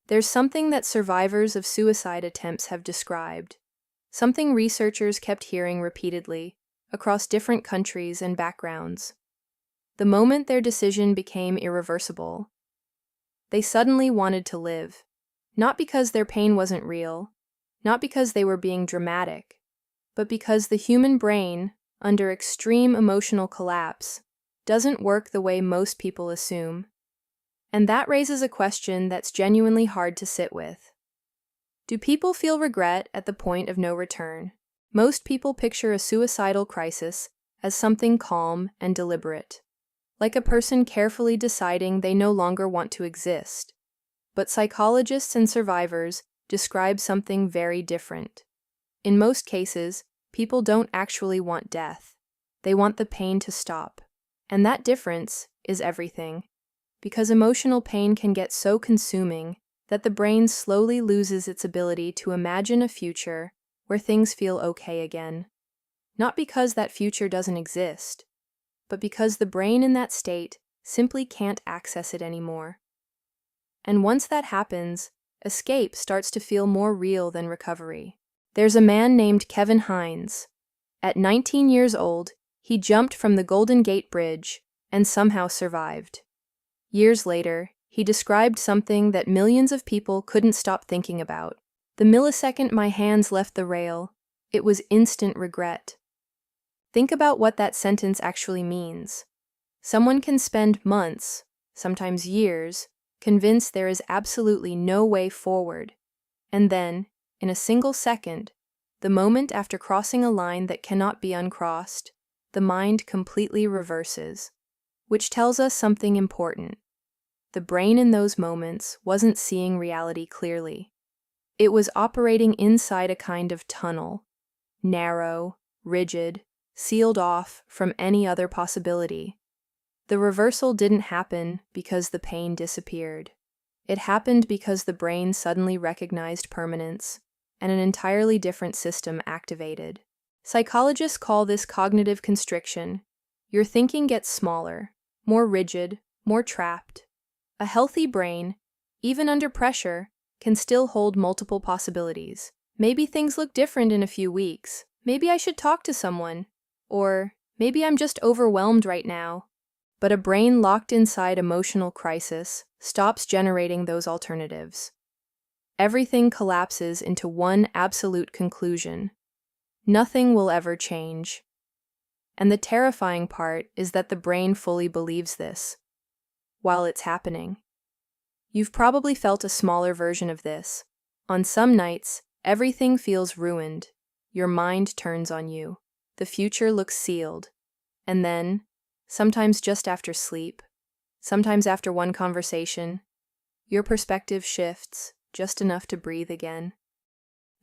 There's something that survivors of suicide attempts have described, something researchers kept hearing repeatedly across different countries and backgrounds. The moment their decision became irreversible, they suddenly wanted to live, not because their pain wasn't real, not because they were being dramatic, but because the human brain, under extreme emotional collapse, doesn't work the way most people assume. And that raises a question that's genuinely hard to sit with. Do people feel regret at the point of no return? Most people picture a suicidal crisis as something calm and deliberate, like a person carefully deciding they no longer want to exist. But psychologists and survivors describe something very different. In most cases, people don't actually want death. They want the pain to stop. And that difference is everything. Because emotional pain can get so consuming that the brain slowly loses its ability to imagine a future where things feel okay again. Not because that future doesn't exist, but because the brain in that state simply can't access it anymore. And once that happens, escape starts to feel more real than recovery. There's a man named Kevin Hines. At 19 years old, he jumped from the Golden Gate Bridge and somehow survived. Years later, he described something that millions of people couldn't stop thinking about. The millisecond my hands left the rail, it was instant regret. Think about what that sentence actually means. Someone can spend months, sometimes years, convinced there is absolutely no way forward. And then, in a single second, the moment after crossing a line that cannot be uncrossed, the mind completely reverses, which tells us something important. The brain in those moments wasn't seeing reality clearly. It was operating inside a kind of tunnel, narrow, rigid, sealed off from any other possibility. The reversal didn't happen because the pain disappeared. It happened because the brain suddenly recognized permanence, and an entirely different system activated. Psychologists call this cognitive constriction. Your thinking gets smaller, more rigid, more trapped. A healthy brain, even under pressure, can still hold multiple possibilities. Maybe things look different in a few weeks. Maybe I should talk to someone. Or maybe I'm just overwhelmed right now. But a brain locked inside emotional crisis stops generating those alternatives. Everything collapses into one absolute conclusion. Nothing will ever change. And the terrifying part is that the brain fully believes this, while it's happening. You've probably felt a smaller version of this. On some nights, everything feels ruined. Your mind turns on you. The future looks sealed. And then, sometimes just after sleep, sometimes after one conversation, your perspective shifts just enough to breathe again.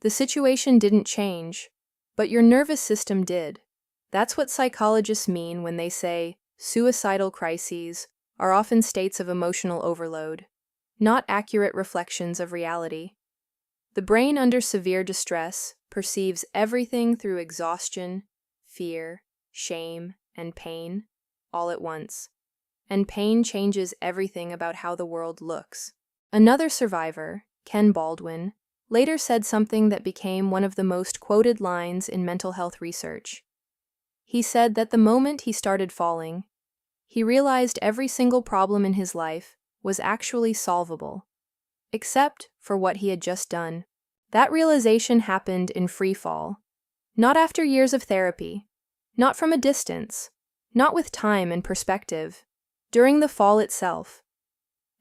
The situation didn't change, but your nervous system did. That's what psychologists mean when they say suicidal crises are often states of emotional overload, not accurate reflections of reality. The brain under severe distress perceives everything through exhaustion, fear, shame, and pain, all at once. And pain changes everything about how the world looks. Another survivor, Ken Baldwin, later said something that became one of the most quoted lines in mental health research. He said that the moment he started falling, he realized every single problem in his life was actually solvable, except for what he had just done. That realization happened in free fall, not after years of therapy, not from a distance, not with time and perspective, during the fall itself.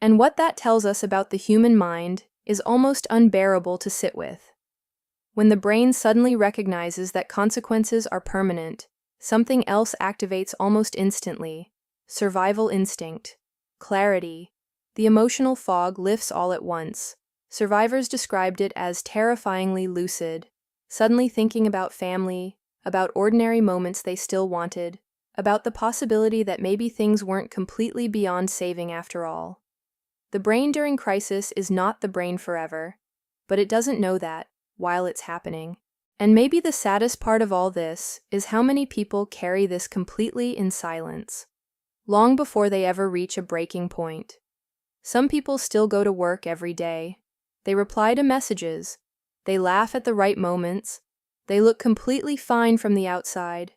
And what that tells us about the human mind is almost unbearable to sit with. When the brain suddenly recognizes that consequences are permanent, something else activates almost instantly: survival instinct, clarity. The emotional fog lifts all at once. Survivors described it as terrifyingly lucid, suddenly thinking about family, about ordinary moments they still wanted, about the possibility that maybe things weren't completely beyond saving after all. The brain during crisis is not the brain forever, but it doesn't know that while it's happening. And maybe the saddest part of all this is how many people carry this completely in silence, long before they ever reach a breaking point. Some people still go to work every day, They reply to messages. They laugh at the right moments. They look completely fine from the outside.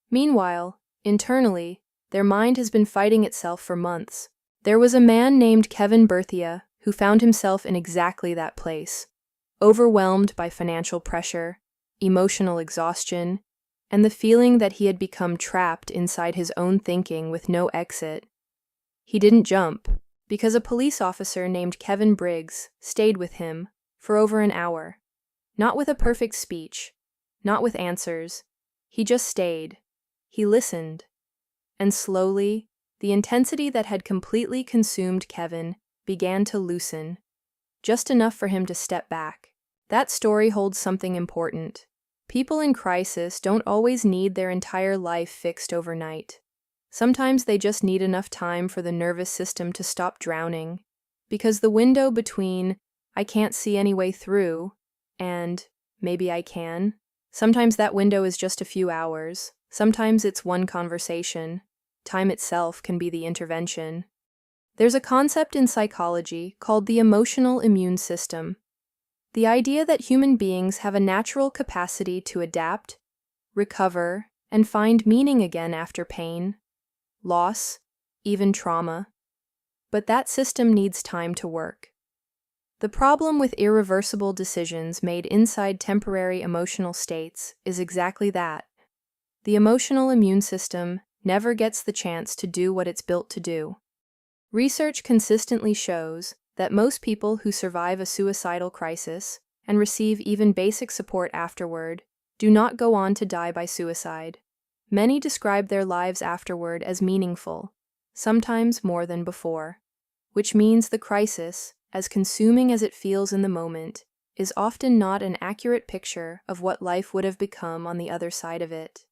Meanwhile, internally, their mind has been fighting itself for months. There was a man named Kevin Berthia who found himself in exactly that place, overwhelmed by financial pressure, emotional exhaustion, and the feeling that he had become trapped inside his own thinking with no exit. He didn't jump, because a police officer named Kevin Briggs stayed with him for over an hour. Not with a perfect speech, not with answers. He just stayed. He listened. And slowly, the intensity that had completely consumed Kevin began to loosen, just enough for him to step back. That story holds something important. People in crisis don't always need their entire life fixed overnight. Sometimes they just need enough time for the nervous system to stop drowning, because the window between "I can't see any way through" and "maybe I can," sometimes that window is just a few hours. Sometimes it's one conversation. Time itself can be the intervention. There's a concept in psychology called the emotional immune system. The idea that human beings have a natural capacity to adapt, recover, and find meaning again after pain, loss, even trauma. But that system needs time to work. The problem with irreversible decisions made inside temporary emotional states is exactly that. The emotional immune system never gets the chance to do what it's built to do. Research consistently shows that most people who survive a suicidal crisis and receive even basic support afterward do not go on to die by suicide. Many describe their lives afterward as meaningful, sometimes more than before, which means the crisis, as consuming as it feels in the moment, is often not an accurate picture of what life would have become on the other side of it.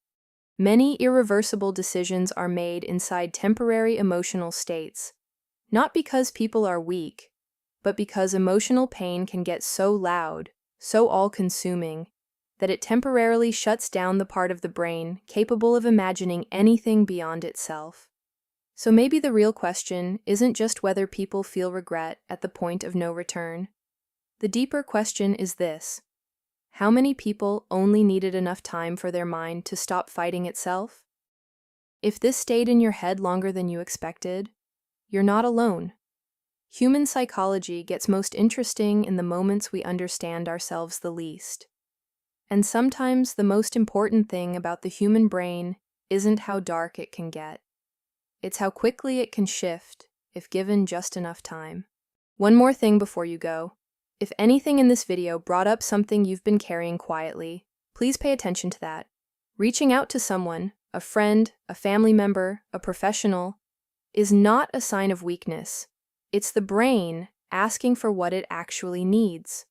Many irreversible decisions are made inside temporary emotional states, not because people are weak, but because emotional pain can get so loud, so all-consuming, that it temporarily shuts down the part of the brain capable of imagining anything beyond itself. So maybe the real question isn't just whether people feel regret at the point of no return. The deeper question is this: how many people only needed enough time for their mind to stop fighting itself? If this stayed in your head longer than you expected, you're not alone. Human psychology gets most interesting in the moments we understand ourselves the least. And sometimes the most important thing about the human brain isn't how dark it can get. It's how quickly it can shift if given just enough time. One more thing before you go. If anything in this video brought up something you've been carrying quietly, please pay attention to that. Reaching out to someone, a friend, a family member, a professional, is not a sign of weakness. It's the brain asking for what it actually needs.